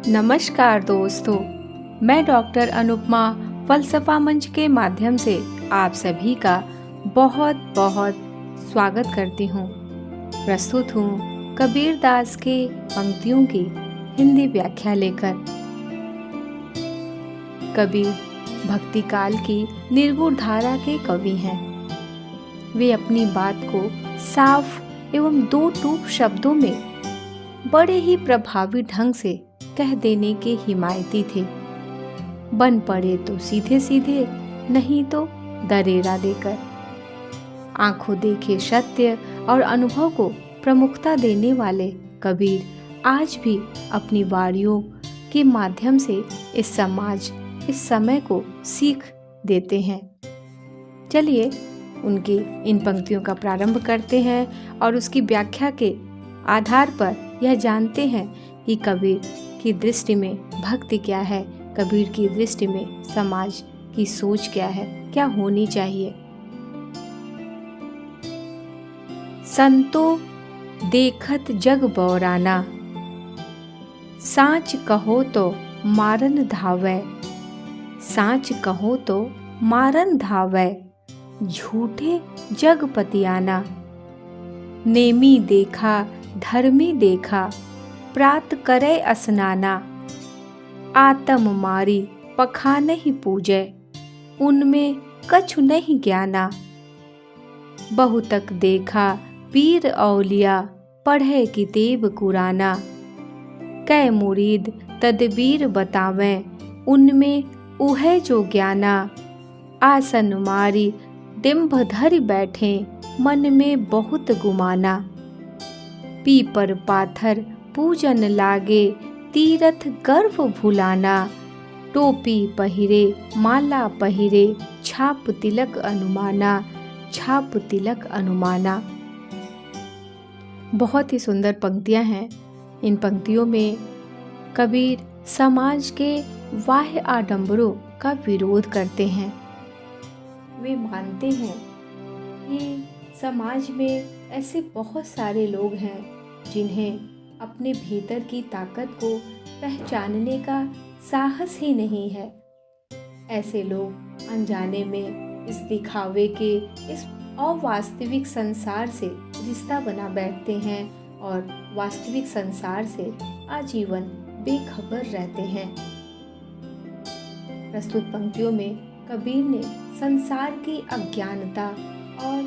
नमस्कार दोस्तों, मैं डॉक्टर अनुपमा फलसफा मंच के माध्यम से आप सभी का बहुत बहुत स्वागत करती हूँ। प्रस्तुत हूँ कबीर दास के पंक्तियों की हिंदी व्याख्या लेकर। कबीर भक्ति काल की निर्गुण धारा के कवि हैं। वे अपनी बात को साफ एवं दो टूक शब्दों में बड़े ही प्रभावी ढंग से कह देने के हिमायती थे। बन पड़े तो सीधे सीधे, नहीं तो दरेरा देकर। आंखों देखे सत्य और अनुभव को प्रमुखता देने वाले कबीर आज भी अपनी वाणियों के माध्यम से इस समाज, इस समय को सीख देते हैं। चलिए उनकी इन पंक्तियों का प्रारंभ करते हैं और उसकी व्याख्या के आधार पर यह जानते हैं कि कबीर की दृष्टि में भक्ति क्या है, कबीर की दृष्टि में समाज की सोच क्या है, क्या होनी चाहिए। संतो देखत जग बौराना, साच कहो तो मारन धावै। साच कहो तो मारन धावै, झूठे जग पतियाना। नेमी देखा धर्मी देखा, प्रात करे स्नाना। आत्म मारी पखा नहीं पूजै, उनमें कछु नहीं ज्ञाना। बहुतक देखा पीर औलिया, पढ़े किताब कुराना। कै मुरीद तदबीर बतावें, उनमें उहे जो ज्ञाना। आसन मारी डिंभ धरि बैठे, मन में बहुत गुमाना। पीपर पाथर पूजन लागे, तीरथ गर्व भुलाना। टोपी पहिरे माला पहिरे, छाप तिलक अनुमाना। छाप तिलक अनुमाना। बहुत ही सुंदर पंक्तियां हैं। इन पंक्तियों में कबीर समाज के बाह्य आडंबरों का विरोध करते हैं। वे मानते हैं कि समाज में ऐसे बहुत सारे लोग हैं जिन्हें अपने भीतर की ताकत को पहचानने का साहस ही नहीं है। ऐसे लोग अनजाने में इस दिखावे के, इस अवास्तविक संसार से रिश्ता बना बैठते हैं और वास्तविक संसार से आजीवन बेखबर रहते हैं। प्रस्तुत पंक्तियों में कबीर ने संसार की अज्ञानता और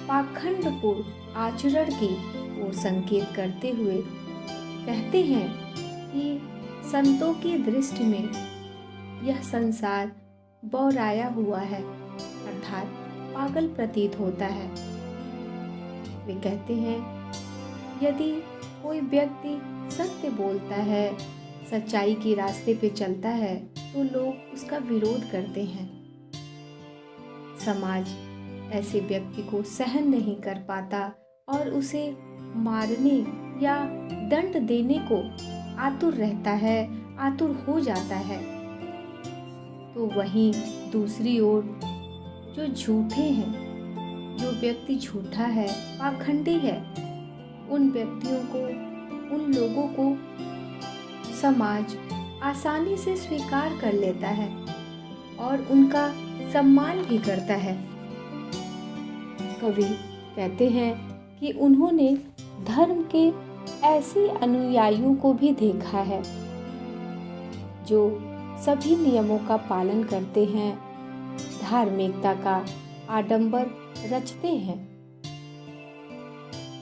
पाखंडपूर्ण आचरण की ओर संकेत करते हुए कहते हैं कि संतों की दृष्टि में यह संसार बौराया हुआ है, अर्थात पागल प्रतीत होता है। वे कहते हैं यदि कोई व्यक्ति सत्य बोलता है, सच्चाई के रास्ते पे चलता है, तो लोग उसका विरोध करते हैं। समाज ऐसे व्यक्ति को सहन नहीं कर पाता और उसे मारने या दंड देने को आतुर रहता है, आतुर हो जाता है। तो वहीं दूसरी ओर जो झूठे हैं, जो व्यक्ति झूठा है, पाखंडी है, उन व्यक्तियों को, उन लोगों को समाज आसानी से स्वीकार कर लेता है और उनका सम्मान भी करता है। कवि कहते हैं कि उन्होंने धर्म के ऐसे अनुयायियों को भी देखा है जो सभी नियमों का पालन करते हैं, धार्मिकता का आडंबर रचते हैं।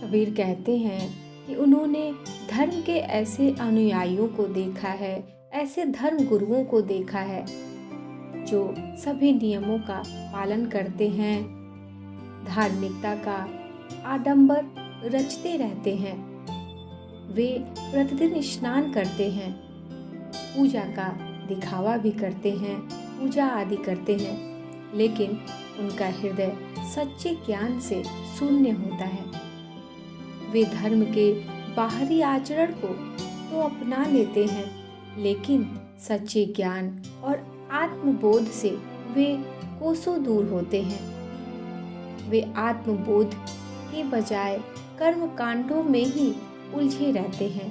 कबीर कहते हैं कि उन्होंने धर्म के ऐसे अनुयायियों को देखा है, ऐसे धर्म गुरुओं को देखा है जो सभी नियमों का पालन करते हैं, धार्मिकता का आडंबर रचते रहते हैं। वे प्रतिदिन स्नान करते हैं, पूजा का दिखावा भी करते हैं, पूजा आदि करते हैं, लेकिन उनका हृदय सच्चे ज्ञान से शून्य होता है। वे धर्म के बाहरी आचरण को तो अपना लेते हैं, लेकिन सच्चे ज्ञान और आत्मबोध से वे कोसों दूर होते हैं। वे आत्मबोध के बजाय कर्म कांडों में ही उलझे रहते हैं।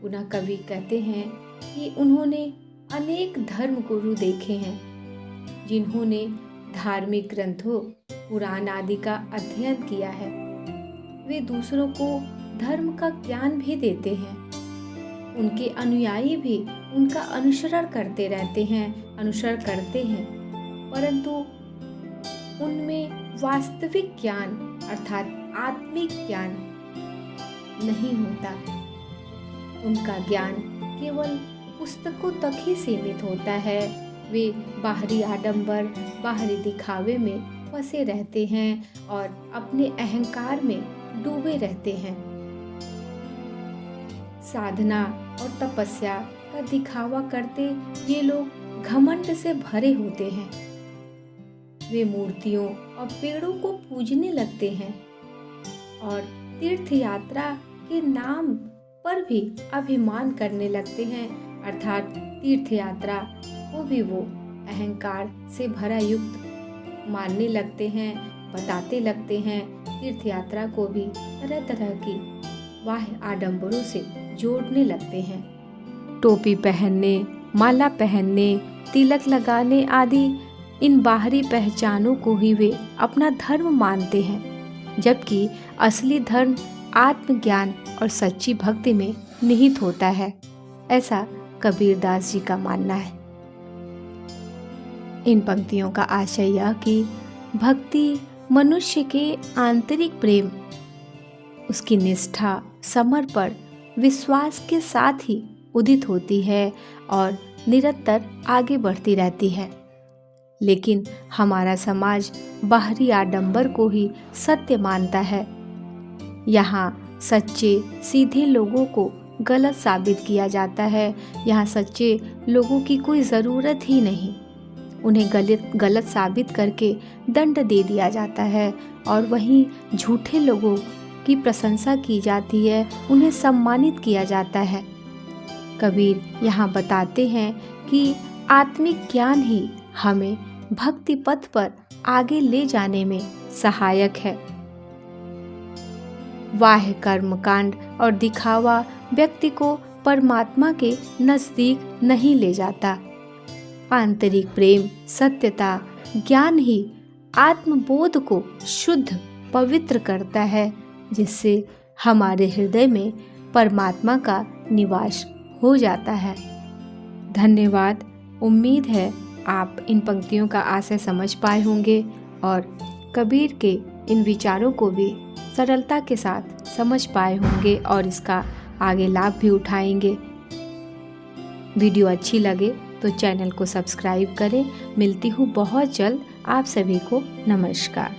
पुनः कवि कहते हैं कि उन्होंने अनेक धर्म गुरु देखे हैं जिन्होंने धार्मिक ग्रंथों पुराण आदि का अध्ययन किया है। वे दूसरों को धर्म का ज्ञान भी देते हैं। उनके अनुयायी भी उनका अनुसरण करते हैं, परंतु उनमें वास्तविक ज्ञान अर्थात आत्मिक ज्ञान नहीं होता। उनका ज्ञान केवल पुस्तकों तक ही सीमित होता है। वे बाहरी आडंबर, बाहरी दिखावे में फंसे रहते हैं और अपने अहंकार में डूबे रहते हैं। साधना और तपस्या का दिखावा करते ये लोग घमंड से भरे होते हैं। वे मूर्तियों और पेड़ों को पूजने लगते हैं और तीर्थ यात्रा के नाम पर भी अभिमान करने लगते हैं, अर्थात तीर्थ यात्रा को भी वो अहंकार से भरा युक्त मानने लगते हैं, बताते लगते हैं। तीर्थ यात्रा को भी तरह तरह की बाह्य आडंबरों से जोड़ने लगते हैं। टोपी पहनने, माला पहनने, तिलक लगाने आदि इन बाहरी पहचानों को ही वे अपना धर्म मानते हैं, जबकि असली धर्म आत्मज्ञान और सच्ची भक्ति में निहित होता है। ऐसा कबीरदास जी का मानना है। इन पंक्तियों का आशय यह कि भक्ति मनुष्य के आंतरिक प्रेम, उसकी निष्ठा, समर्पण, विश्वास के साथ ही उदित होती है और निरंतर आगे बढ़ती रहती है। लेकिन हमारा समाज बाहरी आडंबर को ही सत्य मानता है। यहाँ सच्चे सीधे लोगों को गलत साबित किया जाता है। यहाँ सच्चे लोगों की कोई ज़रूरत ही नहीं। उन्हें गलत साबित करके दंड दे दिया जाता है और वहीं झूठे लोगों की प्रशंसा की जाती है, उन्हें सम्मानित किया जाता है। कबीर यहाँ बताते हैं कि आत्मिक ज्ञान ही हमें भक्ति पथ पर आगे ले जाने में सहायक है। बाह्य कर्मकांड और दिखावा व्यक्ति को परमात्मा के नजदीक नहीं ले जाता। आंतरिक प्रेम, सत्यता, ज्ञान ही आत्मबोध को शुद्ध, पवित्र करता है, जिससे हमारे हृदय में परमात्मा का निवास हो जाता है। धन्यवाद। उम्मीद है आप इन पंक्तियों का आशय समझ पाए होंगे और कबीर के इन विचारों को भी सरलता के साथ समझ पाए होंगे और इसका आगे लाभ भी उठाएंगे। वीडियो अच्छी लगे तो चैनल को सब्सक्राइब करें। मिलती हूँ बहुत जल्द। आप सभी को नमस्कार।